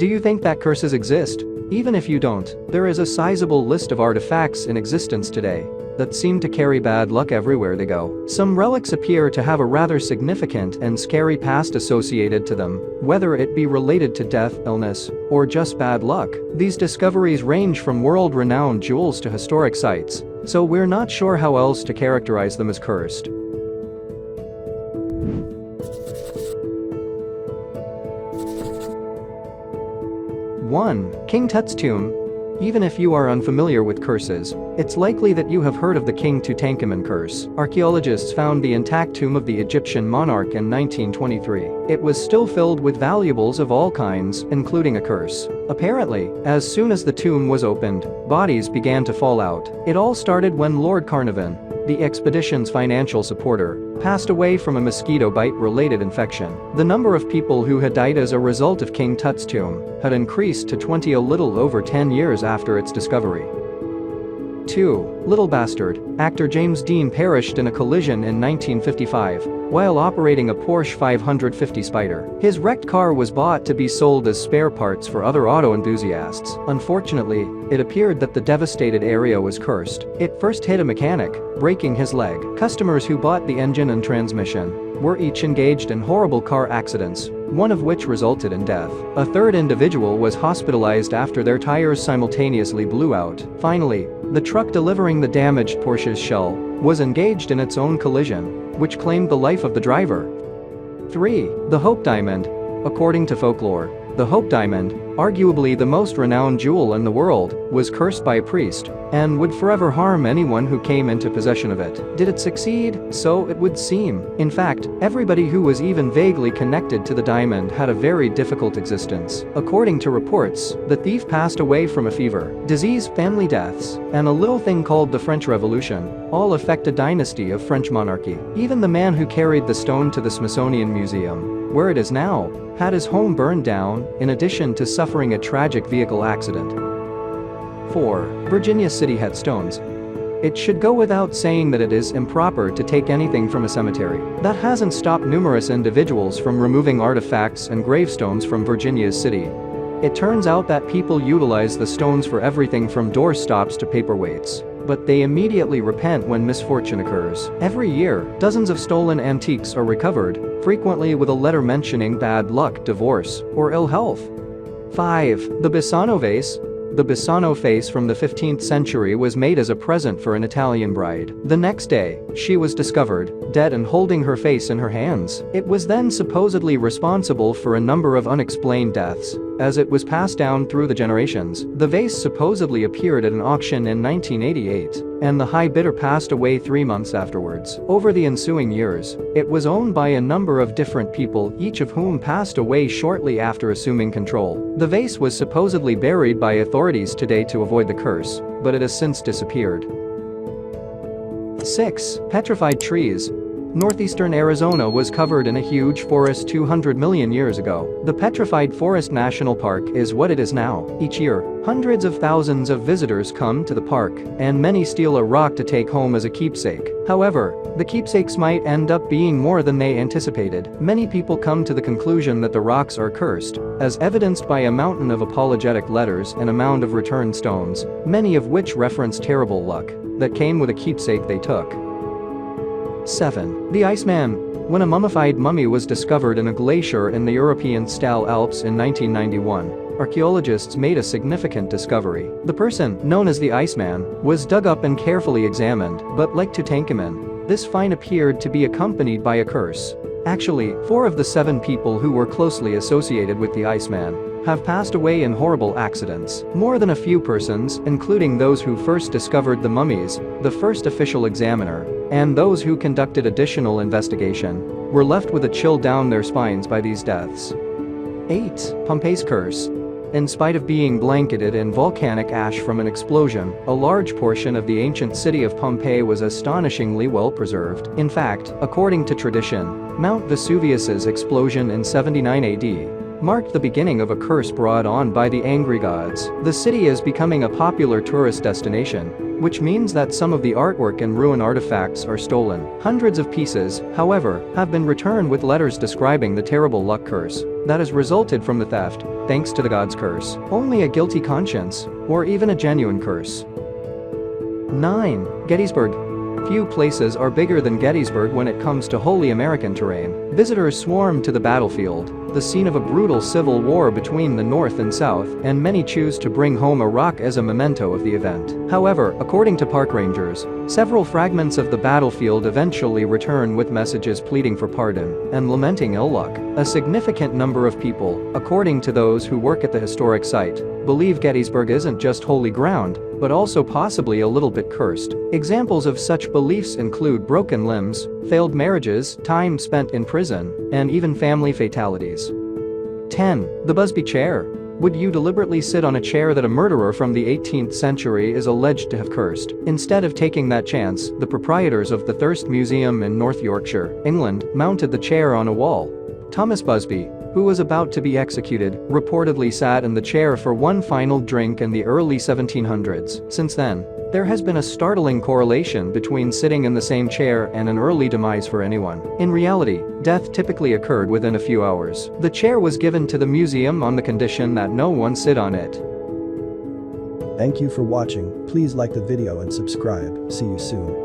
Do you think that curses exist? Even if you don't, there is a sizable list of artifacts in existence today that seem to carry bad luck everywhere they go. Some relics appear to have a rather significant and scary past associated to them, whether it be related to death, illness, or just bad luck. These discoveries range from world-renowned jewels to historic sites, so we're not sure how else to characterize them as cursed. 1. King Tut's tomb. Even if you are unfamiliar with curses, it's likely that you have heard of the King Tutankhamun curse. Archaeologists found the intact tomb of the Egyptian monarch in 1923. It was still filled with valuables of all kinds, including a curse. Apparently, as soon as the tomb was opened, bodies began to fall out. It all started when Lord Carnarvon, the expedition's financial supporter, passed away from a mosquito bite-related infection. The number of people who had died as a result of King Tut's tomb had increased to 20 a little over 10 years after its discovery. 2. Little Bastard. Actor James Dean perished in a collision in 1955 while operating a Porsche 550 Spider. His wrecked car was bought to be sold as spare parts for other auto enthusiasts. Unfortunately, it appeared that the devastated area was cursed. It first hit a mechanic, breaking his leg. Customers who bought the engine and transmission were each engaged in horrible car accidents, one of which resulted in death. A third individual was hospitalized after their tires simultaneously blew out. Finally, the truck delivering the damaged Porsche's shell was engaged in its own collision, which claimed the life of the driver. 3. The Hope Diamond. According to folklore, the Hope Diamond, arguably the most renowned jewel in the world, was cursed by a priest and would forever harm anyone who came into possession of it. Did it succeed? So it would seem. In fact, everybody who was even vaguely connected to the diamond had a very difficult existence. According to reports, the thief passed away from a fever, disease, family deaths, and a little thing called the French Revolution, all affect a dynasty of French monarchy. Even the man who carried the stone to the Smithsonian Museum, where it is now, had his home burned down, in addition to suffering a tragic vehicle accident. 4. Virginia City headstones. It should go without saying that it is improper to take anything from a cemetery. That hasn't stopped numerous individuals from removing artifacts and gravestones from Virginia's city. It turns out that people utilize the stones for everything from doorstops to paperweights, but they immediately repent when misfortune occurs. Every year, dozens of stolen antiques are recovered, frequently with a letter mentioning bad luck, divorce, or ill health. 5. The bisano vase. The bisano vase from the 15th century was made as a present for an Italian bride. The next day, she was discovered, dead and holding her face in her hands. It was then supposedly responsible for a number of unexplained deaths, as it was passed down through the generations. The vase supposedly appeared at an auction in 1988, and the high bidder passed away 3 months afterwards. Over the ensuing years, it was owned by a number of different people, each of whom passed away shortly after assuming control. The vase was supposedly buried by authorities today to avoid the curse, but it has since disappeared. 6. Petrified trees. Northeastern Arizona was covered in a huge forest 200 million years ago. The Petrified Forest National Park is what it is now. Each year, hundreds of thousands of visitors come to the park, and many steal a rock to take home as a keepsake. However, the keepsakes might end up being more than they anticipated. Many people come to the conclusion that the rocks are cursed, as evidenced by a mountain of apologetic letters and a mound of returned stones, many of which reference terrible luck that came with a keepsake they took. 7. The Iceman. When a mummified mummy was discovered in a glacier in the European Stall Alps in 1991, archaeologists made a significant discovery. The person, known as the Iceman, was dug up and carefully examined, but like Tutankhamun, this find appeared to be accompanied by a curse. Actually, 4 of the 7 people who were closely associated with the Iceman have passed away in horrible accidents. More than a few persons, including those who first discovered the mummies, the first official examiner, and those who conducted additional investigation, were left with a chill down their spines by these deaths. 8. Pompeiis Curse. In spite of being blanketed in volcanic ash from an explosion, a large portion of the ancient city of Pompeii was astonishingly well preserved. In fact, according to tradition, Mount Vesuvius's explosion in 79 AD marked the beginning of a curse brought on by the angry gods. The city is becoming a popular tourist destination, which means that some of the artwork and ruin artifacts are stolen. Hundreds of pieces, however, have been returned with letters describing the terrible luck curse that has resulted from the theft. thanks to the god's curse, only a guilty conscience, or even a genuine curse. 9. Gettysburg. Few places are bigger than Gettysburg when it comes to holy American terrain. Visitors swarm to the battlefield, the scene of a brutal civil war between the North and South, and many choose to bring home a rock as a memento of the event. However, according to park rangers, several fragments of the battlefield eventually return with messages pleading for pardon and lamenting ill luck. A significant number of people, according to those who work at the historic site, believe Gettysburg isn't just holy ground, but also possibly a little bit cursed. Examples of such beliefs include broken limbs, failed marriages, time spent in prison, and even family fatalities. 10. The Busby Chair. Would you deliberately sit on a chair that a murderer from the 18th century is alleged to have cursed? Instead of taking that chance, the proprietors of the Thirst Museum in North Yorkshire, England, mounted the chair on a wall. Thomas Busby, who was about to be executed, reportedly sat in the chair for one final drink in the early 1700s. Since then, there has been a startling correlation between sitting in the same chair and an early demise for anyone. In reality, death typically occurred within a few hours. The chair was given to the museum on the condition that no one sit on it. Thank you for watching. Please like the video and subscribe. See you soon.